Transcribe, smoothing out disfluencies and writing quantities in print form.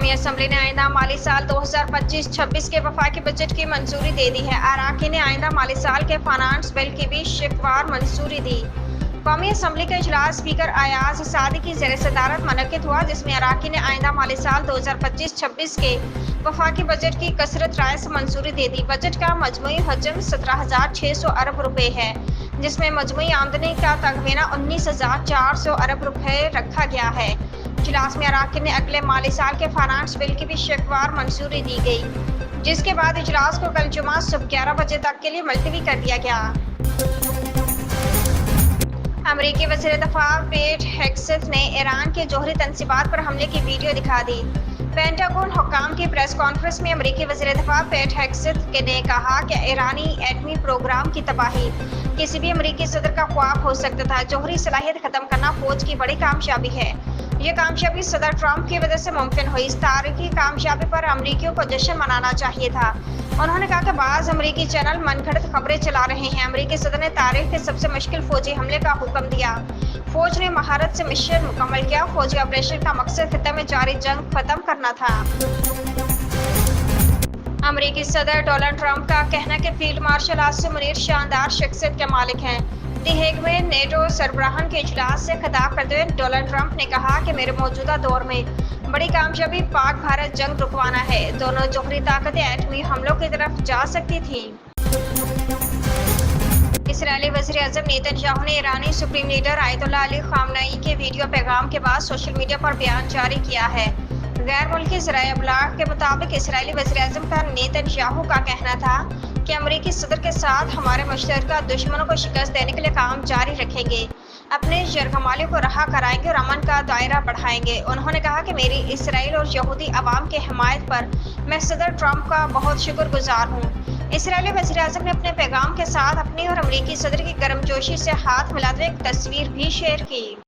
कौमी असम्बली ने आइंदा माली साल 2025-26 के वफाकी बजट की मंजूरी दे दी है। अराकीन ने आइंदा माली साल के फाइनेंस बिल की भी शिकवार मंजूरी दी। कौमी असम्बली का इजलास स्पीकर अयाज सादी की ज़ेर सदारत मुनक्किद हुआ, जिसमें अराकीन ने आइंदा माली साल 2025-26 के वफाकी बजट की कसरत राय से मंजूरी दे दी। बजट का मजमूई हजम 17,600 अरब रुपए है, जिसमें मजमूई आमदनी का तखमीना 19,400 अरब रुपए रखा गया है। इजलास में अराकीन ने अगले माली साल के फाइनेंस बिल की भी शिकवार मंजूरी दी गई, जिसके बाद इजलास को कल जुमा सुबह 11 बजे तक के लिए मुलतवी कर दिया गया। अमरीकी वज़ीर दफ़ा पेट हेग्सेथ ने ईरान के जौहरी तंसीबात पर हमले की वीडियो दिखा दी। पेंटागन हुक्काम की प्रेस कॉन्फ्रेंस में अमरीकी वज़ीर दफ़ा पेट हेग्सेथ ने कहा कि ईरानी एटमी प्रोग्राम की तबाही किसी भी अमरीकी सदर का ख्वाब हो सकता था। जौहरी सलाहियत ख़त्म करना फ़ौज की बड़ी कामयाबी है। ये कामयाबी सदर ट्रंप की वजह से मुमकिन हुई। इस तारीखी कामयाबी पर अमरीकियों को जश्न मनाना चाहिए था। उन्होंने कहा कि बाज़ अमरीकी चैनल मनगढ़ंत खबरें चला रहे हैं। अमरीकी सदर ने तारीख के सबसे मुश्किल फौजी हमले का हुक्म दिया। फौज ने महारत से मिशन मुकम्मल किया। फौजी ऑपरेशन का मकसद खित्ते में जारी जंग खत्म करना था। अमरीकी सदर डोनाल्ड ट्रंप का कहना कि फील्ड मार्शल आसिम मुनीर शानदार शख्सियत के मालिक हैं। दी हेग में नेटो सरबराहान के इजलास से खिताब करते हुए डोनाल्ड ट्रंप ने कहा कि मेरे मौजूदा दौर में बड़ी कामयाबी पाक भारत जंग रुकवाना है। दोनों जौहरी ताकतें एटमी हमलों की तरफ जा सकती थीं। इसराइली वज़ीर-ए-आज़म नेतन्याहू ने ईरानी सुप्रीम लीडर आयतुल्लाह अली ख़ामनेई के वीडियो पैगाम के बाद सोशल मीडिया पर बयान जारी किया है। गैर मुल्की ज़राए अबलाग के मुताबिक इसराइली वज़ीर-ए-आज़म का नेतन्याहू का कहना था कि अमरीकी सदर के साथ हमारे मुश्तरका दुश्मनों को शिकस्त देने के लिए काम जारी रखेंगे, अपने यरगमालियों को रहा कराएंगे और अमन का दायरा बढ़ाएंगे। उन्होंने कहा कि मेरी इसराइल और यहूदी अवाम की हिमायत पर मैं सदर ट्रंप का बहुत शुक्रगुजार हूँ। इसराइली वज़ीर-ए-आज़म ने अपने पैगाम के साथ अपनी और अमरीकी सदर की गर्मजोशी से हाथ मिलाते हुए एक तस्वीर भी शेयर की।